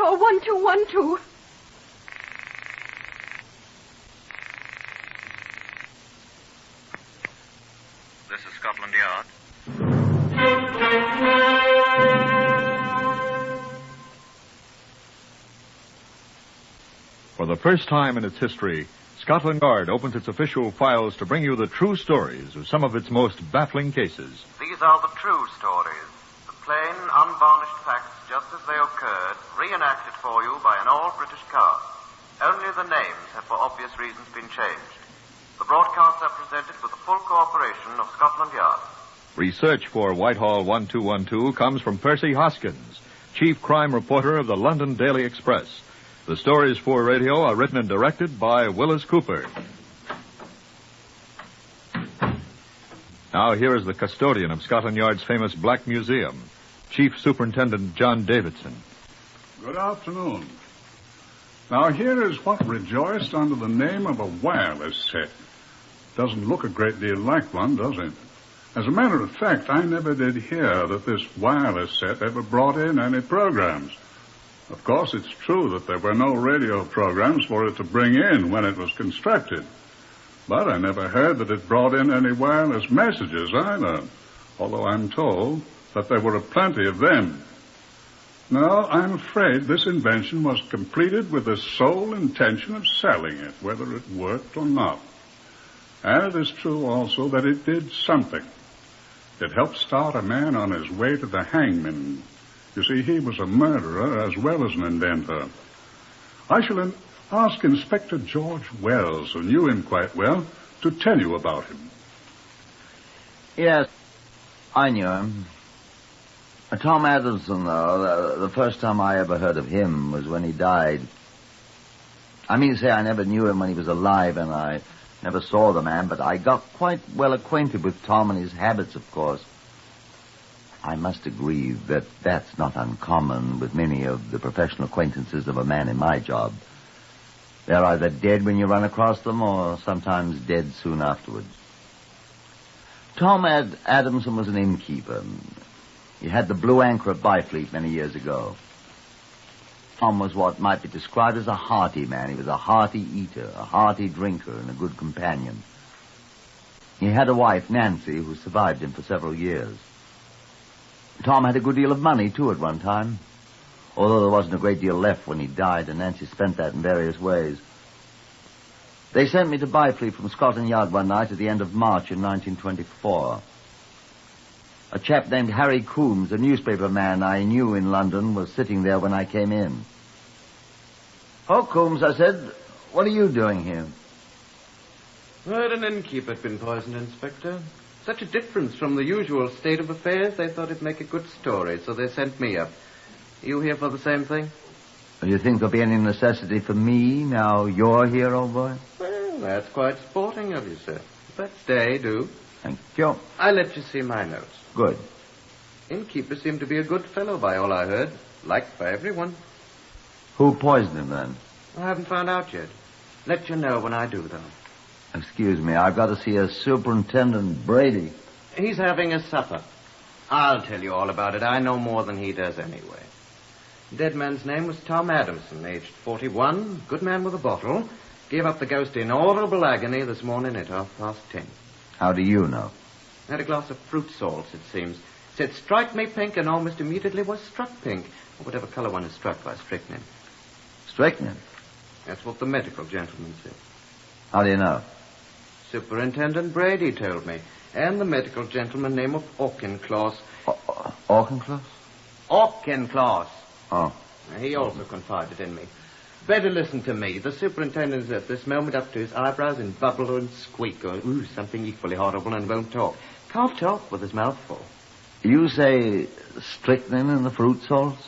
Whitehall 1212. This is Scotland Yard. For the first time in its history, Scotland Yard opens its official files to bring you the true stories of some of its most baffling cases. These are the true stories. The plain, unvarnished facts just as they occurred, reenacted for you by an all-British cast. Only the names have for obvious reasons been changed. The broadcasts are presented with the full cooperation of Scotland Yard. Research for Whitehall 1212 comes from Percy Hoskins, chief crime reporter of the London Daily Express. The stories for radio are written and directed by Wyllis Cooper. Now here is the custodian of Scotland Yard's famous Black Museum, Chief Superintendent John Davidson. Good afternoon. Now here is what rejoiced under the name of a wireless set. Doesn't look a great deal like one, does it? As a matter of fact, I never did hear that this wireless set ever brought in any programs. Of course, it's true that there were no radio programs for it to bring in when it was constructed. But I never heard that it brought in any wireless messages either, although I'm told that there were plenty of them. No, I'm afraid this invention was completed with the sole intention of selling it, whether it worked or not. And it is true also that it did something. It helped start a man on his way to the hangman. You see, he was a murderer as well as an inventor. I shall ask Inspector George Wells, who knew him quite well, to tell you about him. Yes, I knew him. Tom Adamson, though, the first time I ever heard of him was when he died. I mean to say I never knew him when he was alive, and I never saw the man, but I got quite well acquainted with Tom and his habits, of course. I must agree that that's not uncommon with many of the professional acquaintances of a man in my job. They're either dead when you run across them or sometimes dead soon afterwards. Tom Adamson was an innkeeper. He had the Blue Anchor at Byfleet many years ago. Tom was what might be described as a hearty man. He was a hearty eater, a hearty drinker, and a good companion. He had a wife, Nancy, who survived him for several years. Tom had a good deal of money, too, at one time, although there wasn't a great deal left when he died, and Nancy spent that in various ways. They sent me to Byfleet from Scotland Yard one night at the end of March in 1924. A chap named Harry Coombs, a newspaper man I knew in London, was sitting there when I came in. "Oh, Coombs," I said, "what are you doing here?" I heard an innkeeper had been poisoned, Inspector. Such a difference from the usual state of affairs, they thought it'd make a good story, so they sent me up. You here for the same thing? Do you think there'll be any necessity for me now you're here, old boy? Well, that's quite sporting of you, sir. But stay, do. Thank you. I'll let you see my notes. Good. Innkeeper seemed to be a good fellow by all I heard. Liked by everyone. Who poisoned him, then? I haven't found out yet. Let you know when I do, though. Excuse me, I've got to see a Superintendent Brady. He's having a supper. I'll tell you all about it. I know more than he does anyway. The dead man's name was Tom Adamson, aged 41, good man with a bottle. Gave up the ghost in audible agony this morning at 10:30. How do you know? Had a glass of fruit salts, it seems. Said, "Strike me pink," and almost immediately was struck pink. Or whatever color one is struck by strychnine. Strychnine? That's what the medical gentleman said. How do you know? Superintendent Brady told me. And the medical gentleman name of Auchincloss. Auchincloss? Auchincloss. Oh. He also confided in me. Better listen to me. The superintendent's at this moment up to his eyebrows in bubble and squeak, or something equally horrible, and won't talk. Can't talk with his mouth full. You say strychnine in the fruit salts?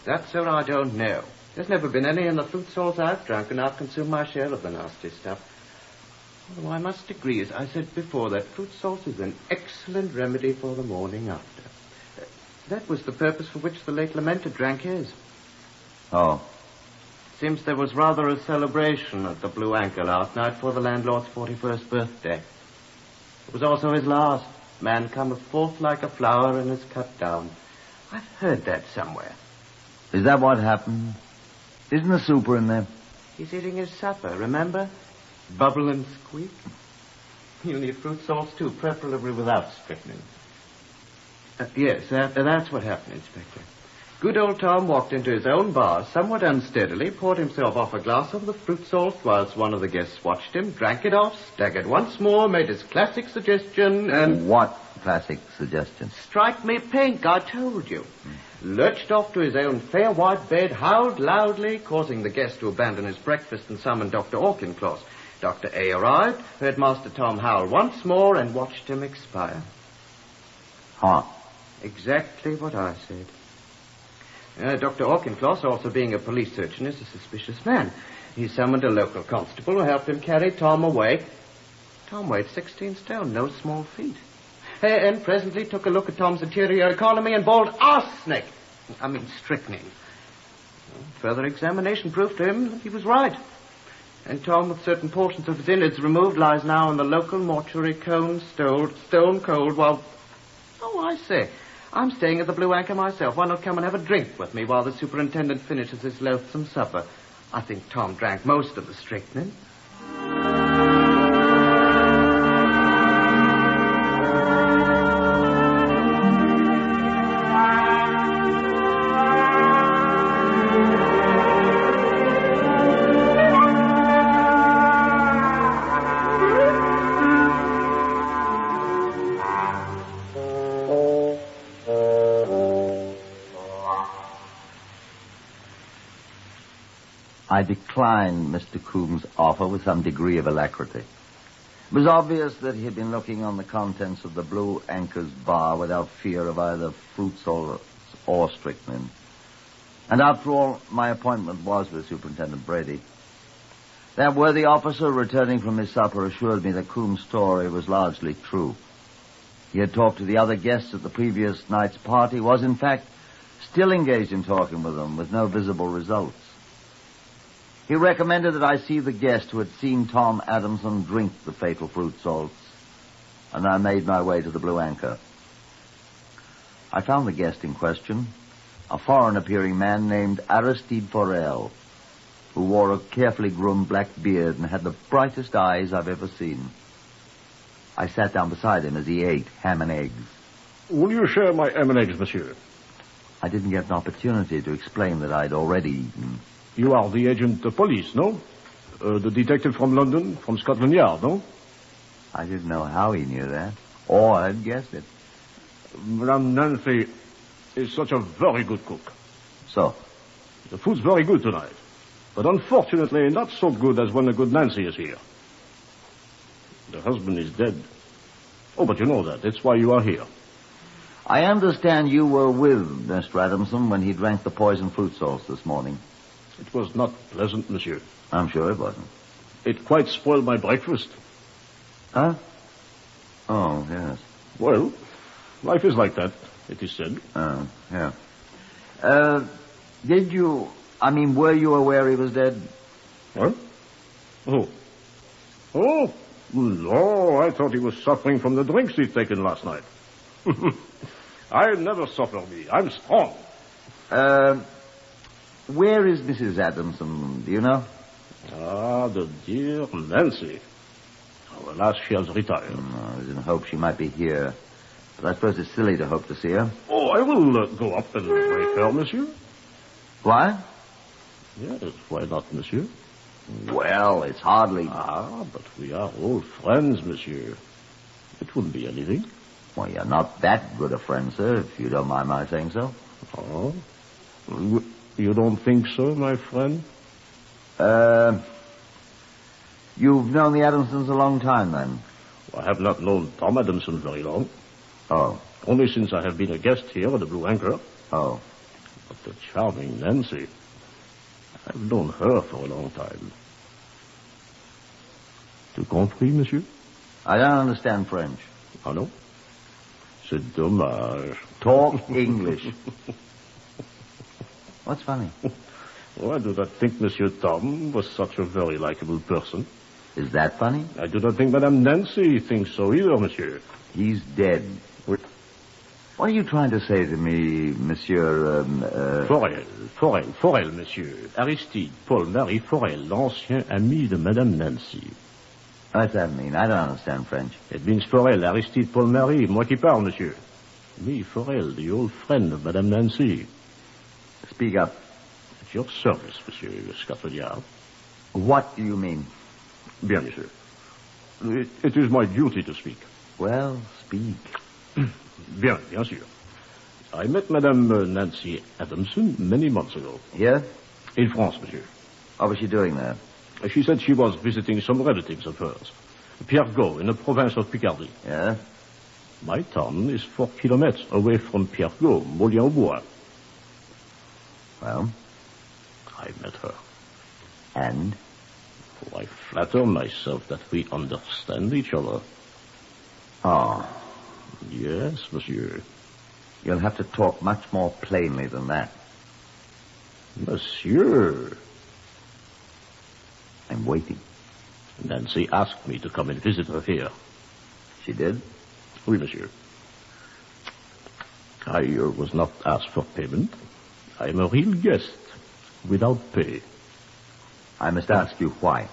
That, sir, I don't know. There's never been any in the fruit salts I've drunk, and I've consumed my share of the nasty stuff. Although I must agree, as I said before, that fruit salt is an excellent remedy for the morning after. That was the purpose for which the late lamented drank his. Oh. Seems there was rather a celebration at the Blue Anchor last night for the landlord's 41st birthday. It was also his last. Man cometh forth like a flower and is cut down. I've heard that somewhere. Is that what happened? Isn't the super in there? He's eating his supper, remember? Bubble and squeak. You'll need fruit salts, too, preferably without strychnine. Yes, that's what happened, Inspector. Good old Tom walked into his own bar somewhat unsteadily, poured himself off a glass of the fruit salt whilst one of the guests watched him, drank it off, staggered once more, made his classic suggestion, and... What classic suggestion? Strike me pink, I told you. Lurched off to his own fair white bed, howled loudly, causing the guest to abandon his breakfast and summon Dr. Auchincloss. Dr. A arrived, heard Master Tom howl once more, and watched him expire. Huh. Exactly what I said. Dr. Auchincloss, also being a police surgeon, is a suspicious man. He summoned a local constable who helped him carry Tom away. Tom weighed 16 stone, no small feat. And presently took a look at Tom's interior economy and bawled, arsenic! Strychnine. Further examination proved to him that he was right. And Tom, with certain portions of his innards removed, lies now in the local mortuary stone cold while... Oh, I say, I'm staying at the Blue Anchor myself. Why not come and have a drink with me while the superintendent finishes his loathsome supper? I think Tom drank most of the strychnine. I declined Mr. Coombs' offer with some degree of alacrity. It was obvious that he had been looking on the contents of the Blue Anchor's bar without fear of either fruit salts or strychnine. And after all, my appointment was with Superintendent Brady. That worthy officer, returning from his supper, assured me that Coombs' story was largely true. He had talked to the other guests at the previous night's party, was in fact still engaged in talking with them, with no visible results. He recommended that I see the guest who had seen Tom Adamson drink the fatal fruit salts, and I made my way to the Blue Anchor. I found the guest in question, a foreign-appearing man named Aristide Forel, who wore a carefully groomed black beard and had the brightest eyes I've ever seen. I sat down beside him as he ate ham and eggs. Will you share my ham and eggs, monsieur? I didn't get an opportunity to explain that I'd already eaten. You are the agent of police, no? The detective from London, from Scotland Yard, no? I didn't know how he knew that, or I'd guessed it. Madame Nancy is such a very good cook. So? The food's very good tonight, but unfortunately not so good as when the good Nancy is here. The husband is dead. Oh, but you know that. That's why you are here. I understand you were with Mr. Adamson when he drank the poisoned fruit salts this morning. It was not pleasant, monsieur. I'm sure it wasn't. It quite spoiled my breakfast. Huh? Oh, yes. Well, life is like that, it is said. Oh, yeah. Were you aware he was dead? What? Oh, no, I thought he was suffering from the drinks he'd taken last night. I never suffer me. I'm strong. Where is Mrs. Adamson? Do you know? Ah, the dear Nancy. Oh, alas, she has retired. I was in hope she might be here. But I suppose it's silly to hope to see her. Oh, I will go up and wake her, monsieur. Why? Yes, why not, monsieur? Well, it's hardly... Ah, but we are old friends, monsieur. It wouldn't be anything. Well, you're not that good a friend, sir, if you don't mind my saying so. Oh? You don't think so, my friend? You've known the Adamsons a long time, then? I have not known Tom Adamson very long. Oh. Only since I have been a guest here at the Blue Anchor. Oh. But the charming Nancy, I've known her for a long time. Tout compris, monsieur? I don't understand French. Ah, no? C'est dommage. Talk English. What's funny? Oh, I do not think Monsieur Tom was such a very likable person. Is that funny? I do not think Madame Nancy thinks so either, monsieur. He's dead. What What are you trying to say to me, Monsieur, Forel, monsieur. Aristide, Paul, Marie Forel, l'ancien ami de Madame Nancy. What's that mean? I don't understand French. It means Forel, Aristide, Paul, Marie. Moi qui parle, monsieur. Me, Forel, the old friend of Madame Nancy. Speak up. At your service, monsieur Scatoliard. What do you mean? Bien, monsieur. It is my duty to speak. Well, speak. Bien sûr. I met Madame Nancy Adamson many months ago. Here? In France, monsieur. What was she doing there? She said she was visiting some relatives of hers. Pierregot, in the province of Picardy. Yeah? My town is 4 kilometers away from Pierregot, Moulin-au-Bois. Well? I met her. And? Oh, I flatter myself that we understand each other. Oh. Yes, monsieur. You'll have to talk much more plainly than that. Monsieur. I'm waiting. Nancy asked me to come and visit her here. She did? Oui, monsieur. I was not asked for payment. I am a real guest, without pay. I must ask you why.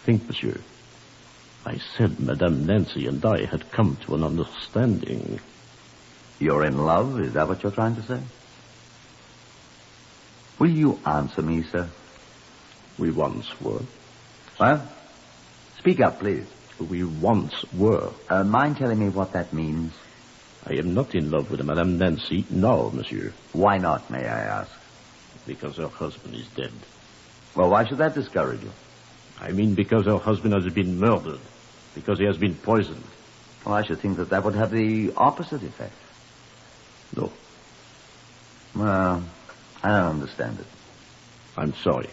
Think, monsieur. I said Madame Nancy and I had come to an understanding. You're in love? Is that what you're trying to say? Will you answer me, sir? We once were. Well, speak up, please. We once were. Mind telling me what that means? I am not in love with Madame Nancy now, monsieur. Why not, may I ask? Because her husband is dead. Well, why should that discourage you? I mean because her husband has been murdered. Because he has been poisoned. Well, I should think that would have the opposite effect. No. Well, I don't understand it. I'm sorry.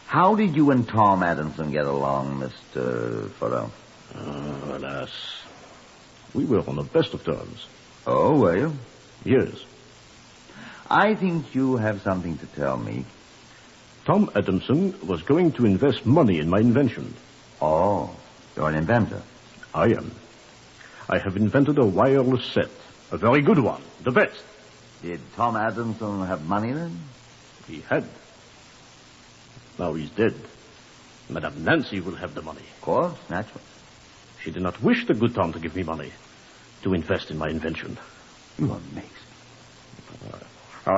How did you and Tom Adamson get along, Mr. Farrell? Alas. We were on the best of terms. Oh, were you? Yes. I think you have something to tell me. Tom Adamson was going to invest money in my invention. Oh, you're an inventor. I am. I have invented a wireless set. A very good one. The best. Did Tom Adamson have money then? He had. Now he's dead. Madame Nancy will have the money. Of course, naturally. She did not wish the good Tom to give me money to invest in my invention. You amaze me.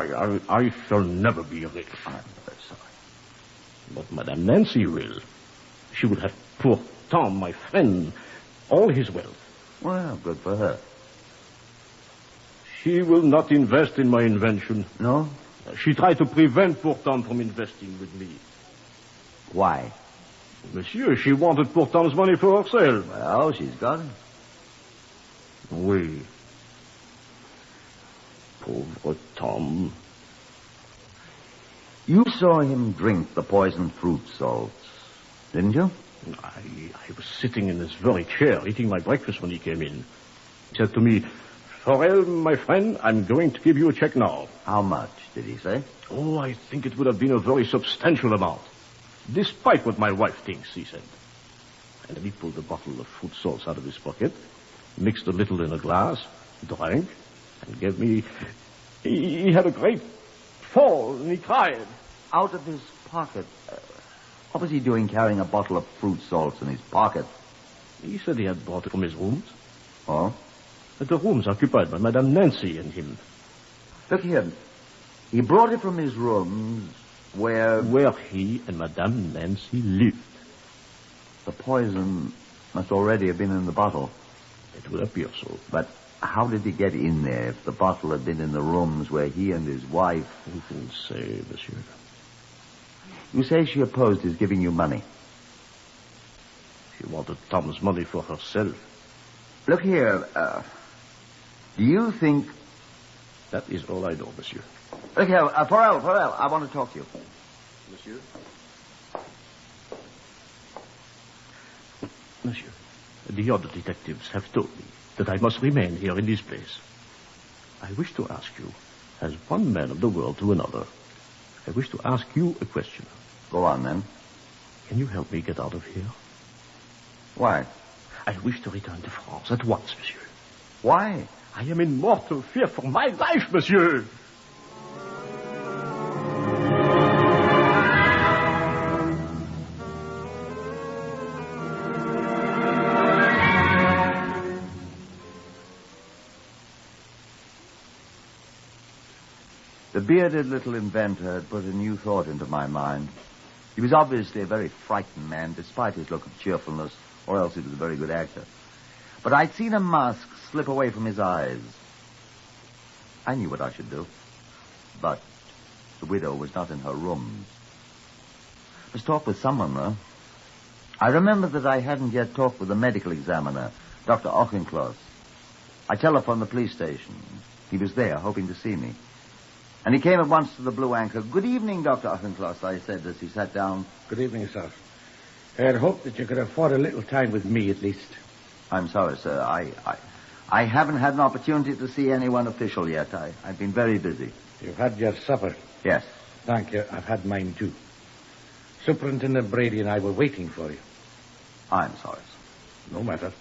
I shall never be rich. I'm very sorry. But Madame Nancy will. She will have poor Tom, my friend, all his wealth. Well, good for her. She will not invest in my invention. No? She tried to prevent poor Tom from investing with me. Why? Monsieur, she wanted poor Tom's money for herself. Well, she's got it. Oui. Pauvre Tom. You saw him drink the poisoned fruit salts, didn't you? I was sitting in this very chair eating my breakfast when he came in. He said to me, Forel, my friend, I'm going to give you a check now. How much, did he say? Oh, I think it would have been a very substantial amount. Despite what my wife thinks, he said. And then he pulled a bottle of fruit salts out of his pocket, mixed a little in a glass, drank, and gave me... He had a great fall, and he cried. Out of his pocket? What was he doing carrying a bottle of fruit salts in his pocket? He said he had brought it from his rooms. Oh? But the rooms occupied by Madame Nancy and him. Look here. He brought it from his rooms where he and Madame Nancy lived. The poison must already have been in the bottle. It would appear so. But how did he get in there if the bottle had been in the rooms where he and his wife... Who can say, monsieur? You say she opposed his giving you money. She wanted Tom's money for herself. Look here, do you think... That is all I know, monsieur. Look here, Farrell, I want to talk to you. Monsieur? Monsieur, the other detectives have told me that I must remain here in this place. I wish to ask you, as one man of the world to another, I wish to ask you a question. Go on, then. Can you help me get out of here? Why? I wish to return to France at once, monsieur. Why? I am in mortal fear for my life, monsieur. The bearded little inventor had put a new thought into my mind. He was obviously a very frightened man, despite his look of cheerfulness, or else he was a very good actor. But I'd seen a mask slip away from his eyes. I knew what I should do. But the widow was not in her rooms. I must talk with someone, though. I remembered that I hadn't yet talked with the medical examiner, Dr. Auchincloss. I telephoned the police station. He was there, hoping to see me. And he came at once to the Blue Anchor. Good evening, Dr. Auchincloss, I said as he sat down. Good evening, sir. I had hoped that you could afford a little time with me, at least. I'm sorry, sir. I haven't had an opportunity to see anyone official yet. I've been very busy. You've had your supper. Yes. Thank you. I've had mine, too. Superintendent Brady and I were waiting for you. I'm sorry, sir. No matter.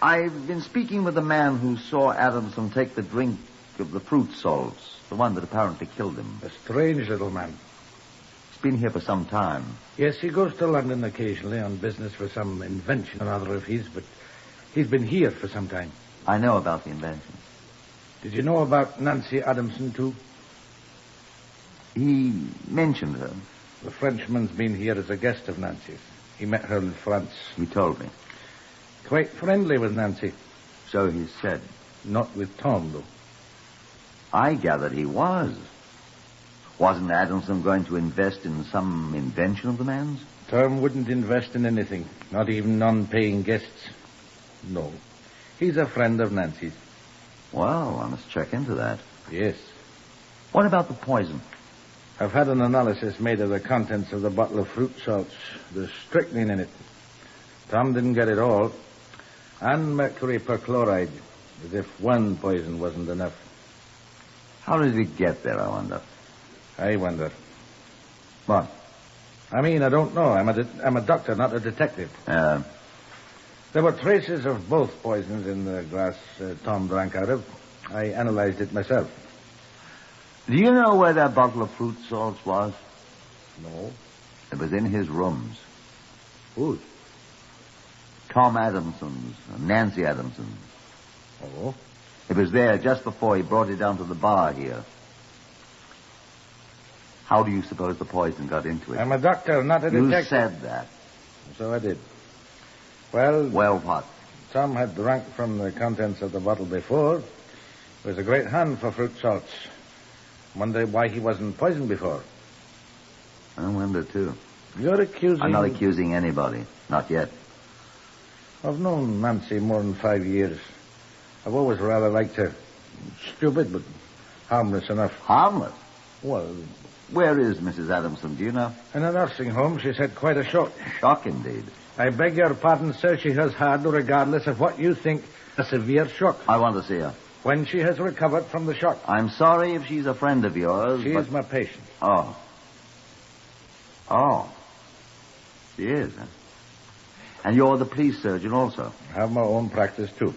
I've been speaking with the man who saw Adamson take the drink of the fruit salts, the one that apparently killed him. A strange little man. He's been here for some time. Yes, he goes to London occasionally on business for some invention or other of his, but he's been here for some time. I know about the inventions. Did you know about Nancy Adamson, too? He mentioned her. The Frenchman's been here as a guest of Nancy's. He met her in France. He told me. Quite friendly with Nancy. So he said. Not with Tom, though. I gathered he was. Wasn't Adamson going to invest in some invention of the man's? Tom wouldn't invest in anything, not even non-paying guests. No. He's a friend of Nancy's. Well, I must check into that. Yes. What about the poison? I've had an analysis made of the contents of the bottle of fruit salts. There's strychnine in it. Tom didn't get it all. And mercury perchloride, as if one poison wasn't enough. How did it get there, I wonder? I wonder. What? I mean, I don't know. I'm a doctor, not a detective. There were traces of both poisons in the glass Tom drank out of. I analyzed it myself. Do you know where that bottle of fruit salts was? No. It was in his rooms. Whose? Tom Adamson's, Nancy Adamson's. Oh? It was there just before he brought it down to the bar here. How do you suppose the poison got into it? I'm a doctor, not a detective. You said that. So I did. Well... Well, what? Tom had drunk from the contents of the bottle before. He was a great hand for fruit salts. Wonder why he wasn't poisoned before. I wonder, too. You're accusing... I'm not accusing anybody. Not yet. I've known Nancy more than 5 years. I've always rather liked her. Stupid, but harmless enough. Harmless? Well... Where is Mrs. Adamson, do you know? In a nursing home. She's had quite a shock. Shock, indeed. I beg your pardon, sir. She has had, regardless of what you think, a severe shock. I want to see her. When she has recovered from the shock. I'm sorry if she's a friend of yours, She is my patient. Oh. Oh. She is, huh? And you're the police surgeon also? I have my own practice, too.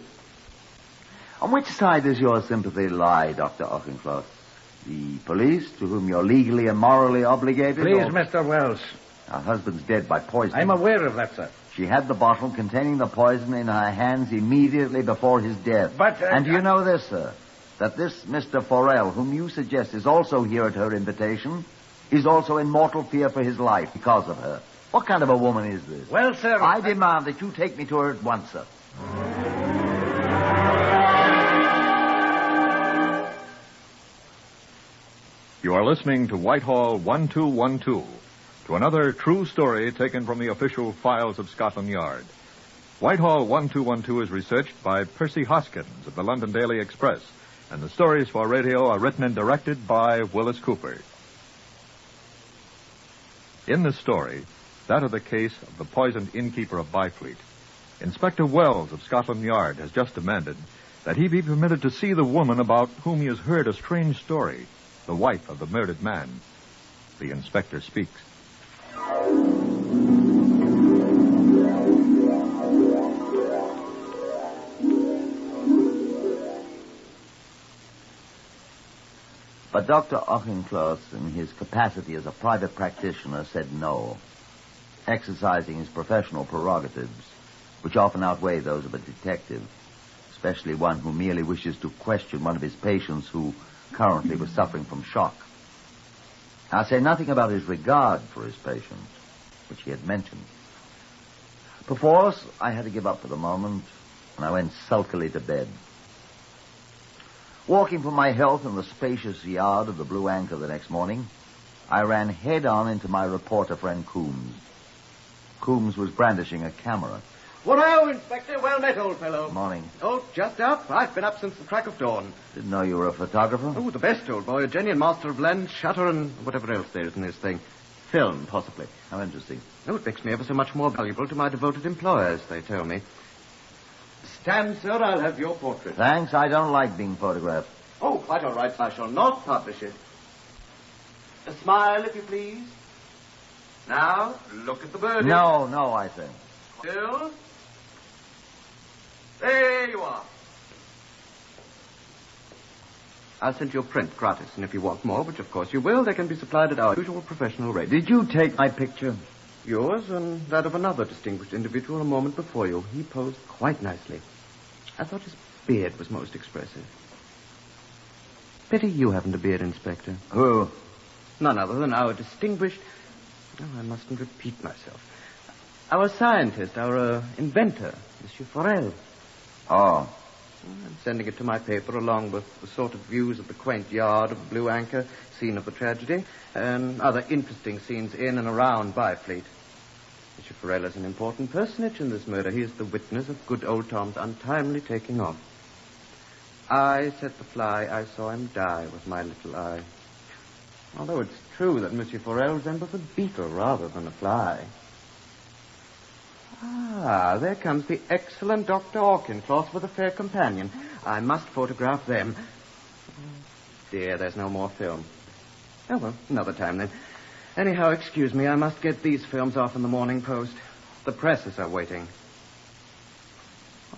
On which side does your sympathy lie, Dr. Auchincloss? The police, to whom you're legally and morally obligated? Please, or... Mr. Wells. Her husband's dead by poison. I'm aware of that, sir. She had the bottle containing the poison in her hands immediately before his death. But... and do you know this, sir? That this Mr. Forel, whom you suggest is also here at her invitation, is also in mortal fear for his life because of her. What kind of a woman is this? Well, sir... I demand that you take me to her at once, sir. You are listening to Whitehall 1212, to another true story taken from the official files of Scotland Yard. Whitehall 1212 is researched by Percy Hoskins of the London Daily Express, and the stories for radio are written and directed by Wyllis Cooper. In this story, that of the case of the poisoned innkeeper of Byfleet, Inspector Wells of Scotland Yard has just demanded that he be permitted to see the woman about whom he has heard a strange story, the wife of the murdered man. The inspector speaks. But Dr. Auchincloss, in his capacity as a private practitioner, said no, exercising his professional prerogatives, which often outweigh those of a detective, especially one who merely wishes to question one of his patients who currently was suffering from shock. I say nothing about his regard for his patient, which he had mentioned. Perforce, I had to give up for the moment, and I went sulkily to bed. Walking for my health in the spacious yard of the Blue Anchor the next morning, I ran head-on into my reporter friend Coombs. Coombs was brandishing a camera. Whatto, Inspector? Well met, old fellow. Morning. Oh, just up? I've been up since the crack of dawn. Didn't know you were a photographer. Oh, the best, old boy. A genuine master of lens, shutter, and whatever else there is in this thing. Film, possibly. How interesting. Oh, it makes me ever so much more valuable to my devoted employers, they tell me. Stand, sir. I'll have your portrait. Thanks. I don't like being photographed. Oh, quite all right. I shall not publish it. A smile, if you please. Now, look at the birdie. No, I think. Still. There you are. I'll send you a print gratis, and if you want more, which of course you will, they can be supplied at our usual professional rate. Did you take my picture? Yours and that of another distinguished individual a moment before you. He posed quite nicely. I thought his beard was most expressive. Pity you haven't a beard, Inspector. Who? None other than our distinguished... Oh, I mustn't repeat myself. Our scientist, our inventor, Monsieur Forel. Oh. I'm sending it to my paper along with the sort of views of the quaint yard of the Blue Anchor, scene of the tragedy, and other interesting scenes in and around Byfleet. Monsieur Forel is an important personage in this murder. He is the witness of good old Tom's untimely taking off. I set the fly. I saw him die with my little eye. Although it's true that Monsieur Forel resembles a beetle rather than a fly. Ah, there comes the excellent Dr. Auchincloss with a fair companion. I must photograph them. Dear, there's no more film. Oh, well, another time then. Anyhow, excuse me, I must get these films off in the Morning Post. The presses are waiting.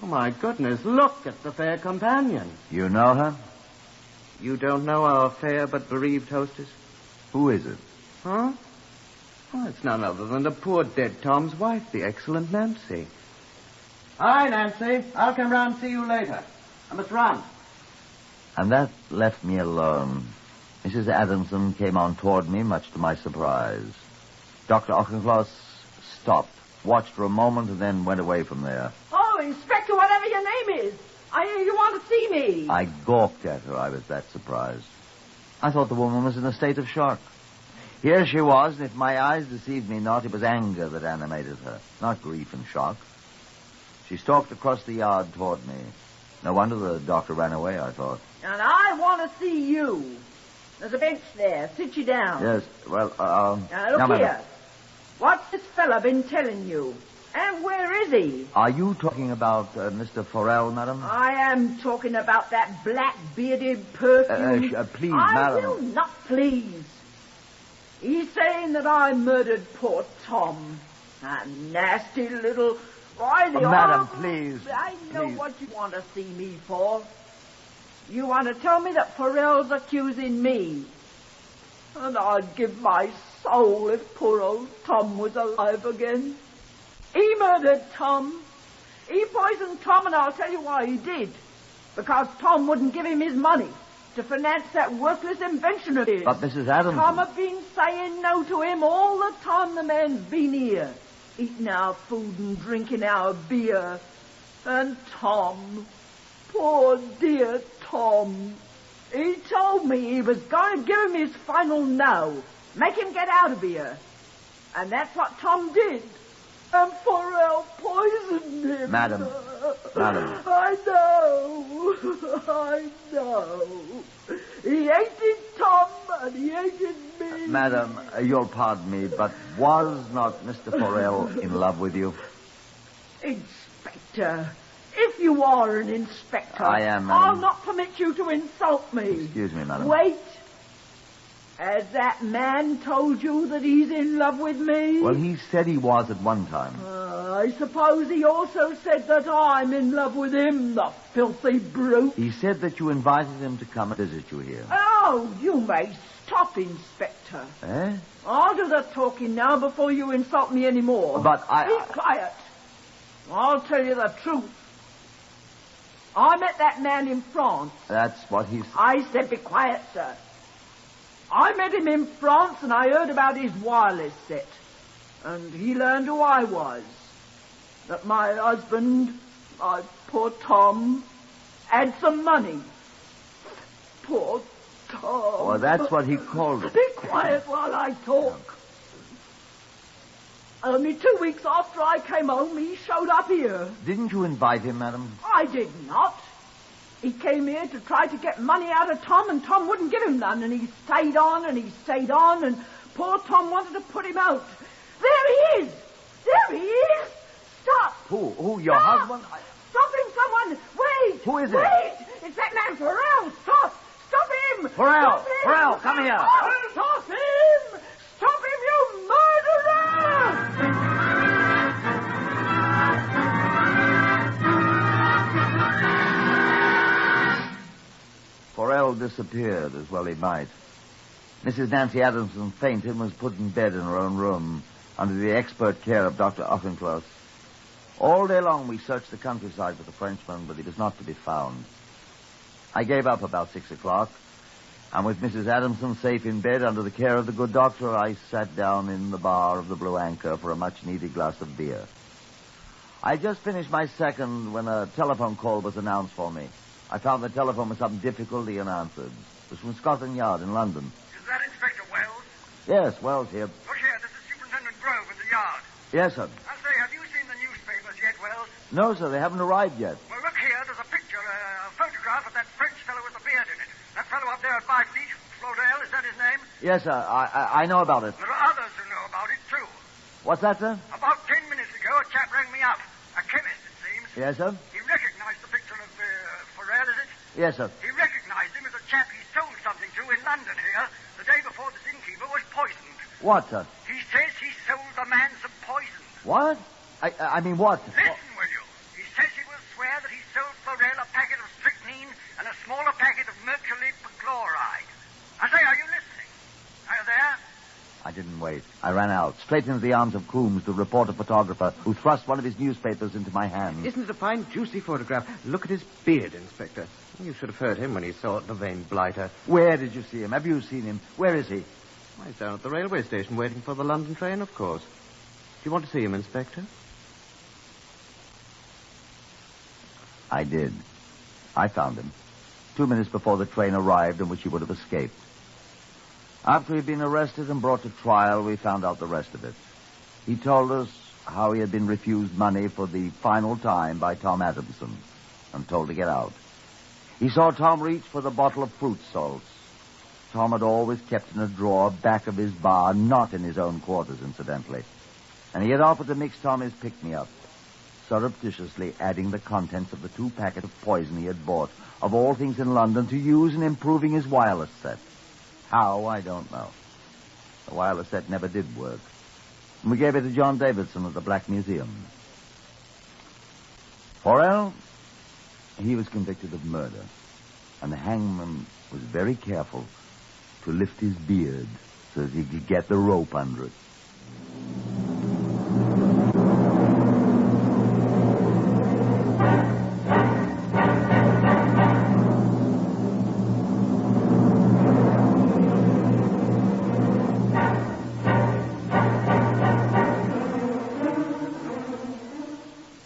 Oh, my goodness, look at the fair companion. You know her? You don't know our fair but bereaved hostess? Who is it? Huh? Oh, it's none other than the poor dead Tom's wife, the excellent Nancy. Hi, Nancy. I'll come round and see you later. I must run. And that left me alone. Mrs. Adamson came on toward me, much to my surprise. Dr. Auchincloss stopped, watched for a moment, and then went away from there. Oh, Inspector, whatever your name is. I hear you want to see me. I gawked at her. I was that surprised. I thought the woman was in a state of shock. Here she was, and if my eyes deceived me not, it was anger that animated her, not grief and shock. She stalked across the yard toward me. No wonder the doctor ran away, I thought. And I want to see you. There's a bench there. Sit you down. Yes, well, Now, look here. What's this fella been telling you? And where is he? Are you talking about Mr. Forel, madam? I am talking about that black-bearded perfume. Please, I madam. will not please. He's saying that I murdered poor Tom. That nasty little... Madam, please. I know please. what you want to see me for. You want to tell me that Forel's accusing me. And I'd give my soul if poor old Tom was alive again. He murdered Tom. He poisoned Tom, and I'll tell you why he did. Because Tom wouldn't give him his money to finance that worthless invention of his. But Mrs. Adams... Tom have been saying no to him all the time the man's been here, eating our food and drinking our beer. And Tom, poor dear Tom, he told me he was going to give him his final no, make him get out of here. And that's what Tom did. And Forel poisoned him. Madam. I know. He hated Tom and he hated me. Madam, you'll pardon me, but was not Mr. Forel in love with you? Inspector, if you are an inspector... I am, madam. I'll not permit you to insult me. Excuse me, madam. Wait. Has that man told you that he's in love with me? Well, he said he was at one time. I suppose he also said that I'm in love with him, the filthy brute. He said that you invited him to come and visit you here. Oh, Now you may stop, Inspector. Eh? I'll do the talking now before you insult me any more. But Be quiet. I'll tell you the truth. I met that man in France. That's what he said. I said be quiet, sir. I met him in France and I heard about his wireless set. And he learned who I was. That my husband, my poor Tom, had some money. Poor Tom. Well, that's what he called it. Be quiet while I talk. Only 2 weeks after I came home, he showed up here. Didn't you invite him, madam? I did not. He came here to try to get money out of Tom, and Tom wouldn't give him none, and he stayed on, and poor Tom wanted to put him out. There he is! There he is! Stop! Who? Your Stop. husband? Stop him, someone! Wait! Who is it? Wait! It's that man Farrell! Stop! Stop him! Farrell! Stop him! Farrell, come here! Stop him! Stop him, you murderer! Farrell disappeared, as well he might. Mrs. Nancy Adamson fainted and was put in bed in her own room under the expert care of Dr. Offencloss. All day long we searched the countryside for the Frenchman, but he was not to be found. I gave up about 6 o'clock, and with Mrs. Adamson safe in bed under the care of the good doctor, I sat down in the bar of the Blue Anchor for a much-needed glass of beer. I had just finished my second when a telephone call was announced for me. I found the telephone with some difficulty and answered. It was from Scotland Yard in London. Is that Inspector Wells? Yes, Wells here. Look here, this is Superintendent Grove at the yard. Yes, sir. I say, have you seen the newspapers yet, Wells? No, sir, they haven't arrived yet. Well, look here, there's a picture, a photograph of that French fellow with the beard in it. That fellow up there at Byfleet, Flodale, is that his name? Yes, sir, I know about it. There are others who know about it, too. What's that, sir? About 10 minutes ago, a chap rang me up. A chemist, it seems. Yes, sir? He recognized the picture of Farrell, is it? Yes, sir. He recognized him as a chap he sold something to in London here the day before this innkeeper was poisoned. What, sir? He says he sold the man some poison. What? I mean, what? Listen, will you? He says he will swear that he sold Farrell a packet of strychnine and a smaller packet of mercury perchloride. I say, are you listening? Are you there? I didn't wait. I ran out, straight into the arms of Coombs, the reporter photographer, who thrust one of his newspapers into my hand. Isn't it a fine, juicy photograph? Look at his beard, Inspector. You should have heard him when he saw the vain blighter. Where did you see him? Have you seen him? Where is he? Why, he's down at the railway station waiting for the London train, of course. Do you want to see him, Inspector? I did. I found him. 2 minutes before the train arrived in which he would have escaped. After he'd been arrested and brought to trial, we found out the rest of it. He told us how he had been refused money for the final time by Tom Adamson and told to get out. He saw Tom reach for the bottle of fruit salts. Tom had always kept in a drawer back of his bar, not in his own quarters, incidentally. And he had offered to mix Tom his pick-me-up, surreptitiously adding the contents of the 2 packets of poison he had bought, of all things in London, to use in improving his wireless set. How, I don't know. The wireless set never did work. And we gave it to John Davidson at the Black Museum. Farrell, he was convicted of murder. And the hangman was very careful to lift his beard so that he could get the rope under it.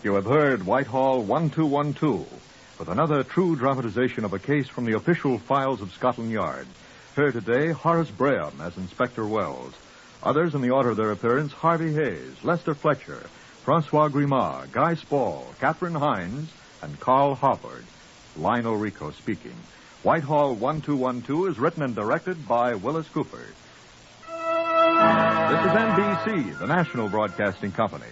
You have heard Whitehall 1212 with another true dramatization of a case from the official files of Scotland Yard. Heard today Horace Braham as Inspector Wells. Others in the order of their appearance, Harvey Hayes, Lester Fletcher, Francois Grimard, Guy Spall, Catherine Hines, and Carl Hawford. Lionel Rico speaking. Whitehall 1212 is written and directed by Wyllis Cooper. This is NBC, the National Broadcasting Company.